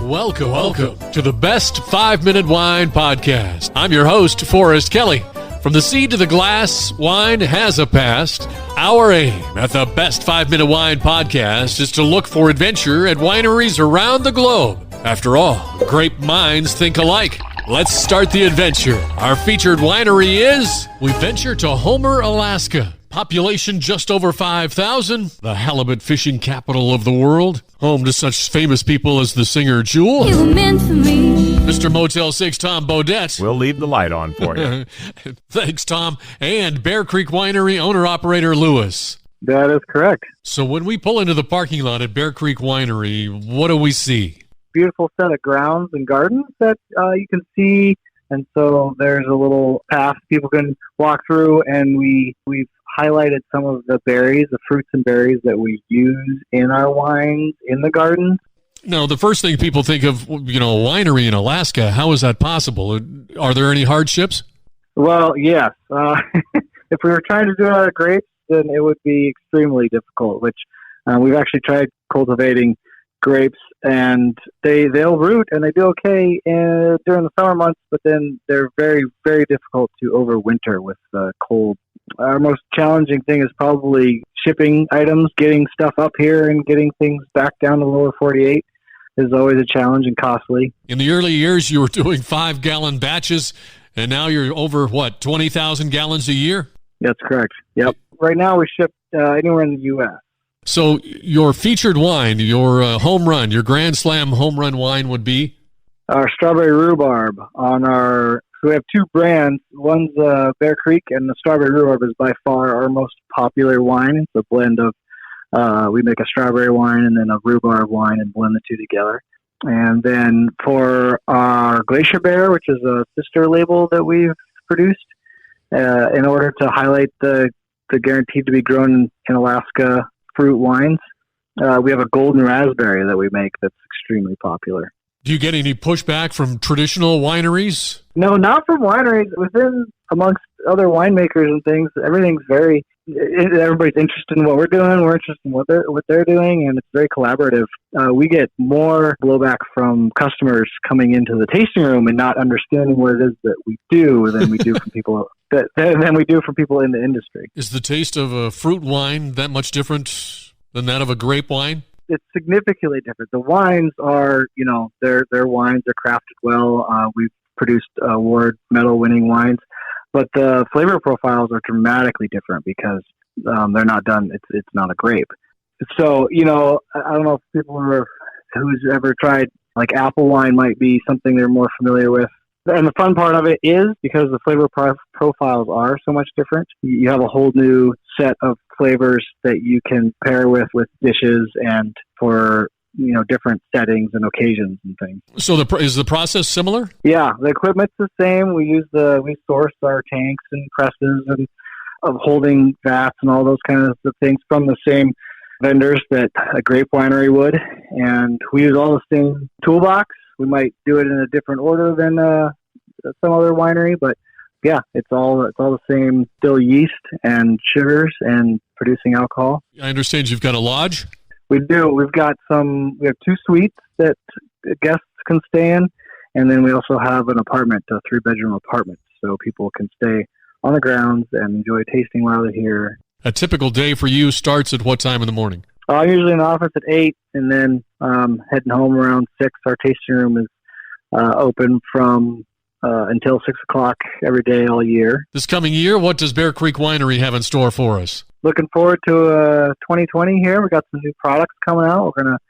Welcome to the Best 5-Minute Wine Podcast. I'm your host, Forrest Kelly. From the seed to the glass, wine has a past. Our aim at the Best 5-Minute Wine Podcast is to look for adventure at wineries around the globe. After all, grape minds think alike. Let's start the adventure. Our featured winery is, we venture to Homer, Alaska. Population just over 5,000, the halibut fishing capital of the world, home to such famous people as the singer Jewel, You were meant for me. Mr. Motel 6 Tom Bodette. We'll leave the light on for you. Thanks, Tom. And Bear Creek Winery owner-operator Lewis. That is correct. So when we pull into the parking lot at Bear Creek Winery, what do we see? Beautiful set of grounds and gardens that you can see. And so there's a little path people can walk through, and we've highlighted some of the berries, the fruits and berries that we use in our wines in the gardens. Now, the first thing people think of, a winery in Alaska, how is that possible? Are there any hardships? Well, yes. If we were trying to do it out of grapes, then it would be extremely difficult, which we've actually tried cultivating grapes, and they'll root and they do okay during the summer months, but then they're very, very difficult to overwinter with the cold. Our most challenging thing is probably shipping items, getting stuff up here and getting things back down to the lower 48 is always a challenge and costly. In the early years, you were doing 5-gallon batches, and now you're over, 20,000 gallons a year? That's correct. Yep. Right now we ship anywhere in the U.S. So your featured wine, your home run, your Grand Slam home run wine would be? Our strawberry rhubarb so we have two brands. One's Bear Creek, and the strawberry rhubarb is by far our most popular wine. It's a blend of, we make a strawberry wine and then a rhubarb wine and blend the two together. And then for our Glacier Bear, which is a sister label that we've produced, in order to highlight the guaranteed to be grown in Alaska fruit wines, we have a golden raspberry that we make that's extremely popular. Do you get any pushback from traditional wineries? No, not from wineries. Amongst other winemakers and things, everybody's interested in what we're doing. We're interested in what they're doing, and it's very collaborative. We get more blowback from customers coming into the tasting room and not understanding what it is that we do than we do from people than we do from people in the industry. Is the taste of a fruit wine that much different than that of a grape wine? It's significantly different. The wines are, their wines are crafted well. We've produced award medal-winning wines, but the flavor profiles are dramatically different because they're not done. It's not a grape. So, I don't know if who's ever tried, like apple wine might be something they're more familiar with. And the fun part of it is because the flavor profiles are so much different, you have a whole new set of flavors that you can pair with dishes and for, different settings and occasions and things. So is the process similar? Yeah, the equipment's the same. We source our tanks and presses and of holding vats and all those kinds of things from the same vendors that a grape winery would. And we use all the same toolbox. We might do it in a different order than some other winery, but yeah, it's all the same. Still yeast and sugars and producing alcohol. I understand you've got a lodge. We do. We have 2 suites that guests can stay in, and then we also have an apartment, a 3-bedroom apartment, so people can stay on the grounds and enjoy tasting while they're here. A typical day for you starts at what time in the morning? I'm usually in the office at 8, and then heading home around 6. Our tasting room is open from until 6 o'clock every day all year. This coming year, what does Bear Creek Winery have in store for us? Looking forward to 2020 here. We got some new products coming out. We're going to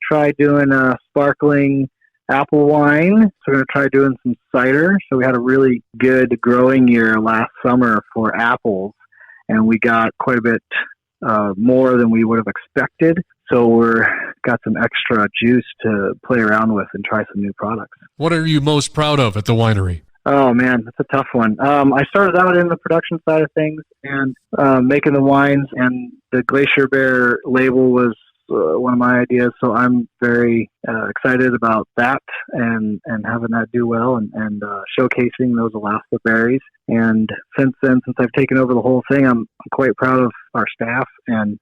try doing a sparkling apple wine. So we're going to try doing some cider. So we had a really good growing year last summer for apples, and we got quite a bit more than we would have expected. So we're got some extra juice to play around with and try some new products. What are you most proud of at the winery? Oh, man, that's a tough one. I started out in the production side of things and making the wines, and the Glacier Bear label was one of my ideas. So I'm very excited about that and having that do well and showcasing those Alaska berries. And since I've taken over the whole thing, I'm quite proud of our staff and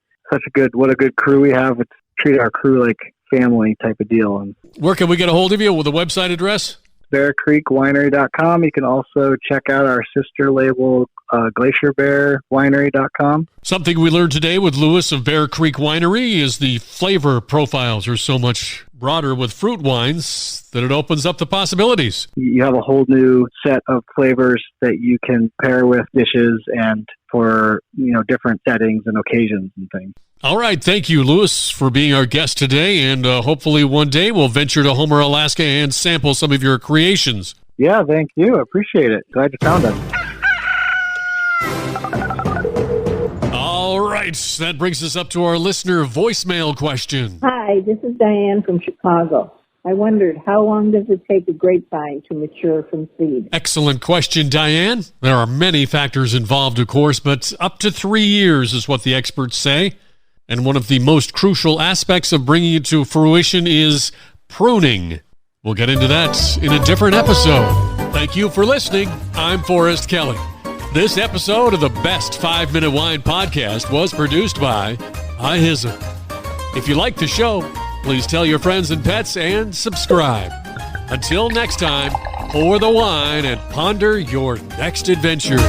what a good crew we have. It's treated our crew like family type of deal. And where can we get a hold of you with a website address? BearCreekWinery.com. You can also check out our sister label, GlacierBearWinery.com. Something we learned today with Lewis of Bear Creek Winery is the flavor profiles are so much broader with fruit wines that it opens up the possibilities. You have a whole new set of flavors that you can pair with dishes and for, different settings and occasions and things. All right. Thank you, Lewis, for being our guest today. And hopefully one day we'll venture to Homer, Alaska and sample some of your creations. Yeah, thank you. I appreciate it. Glad you found us. All right. That brings us up to our listener voicemail question. Hi, this is Diane from Chicago. I wondered, how long does it take a grapevine to mature from seed? Excellent question, Diane. There are many factors involved, of course, but up to 3 years is what the experts say. And one of the most crucial aspects of bringing it to fruition is pruning. We'll get into that in a different episode. Thank you for listening. I'm Forrest Kelly. This episode of the Best 5 Minute Wine Podcast was produced by iHizzle. If you like the show, please tell your friends and pets and subscribe. Until next time, pour the wine and ponder your next adventure.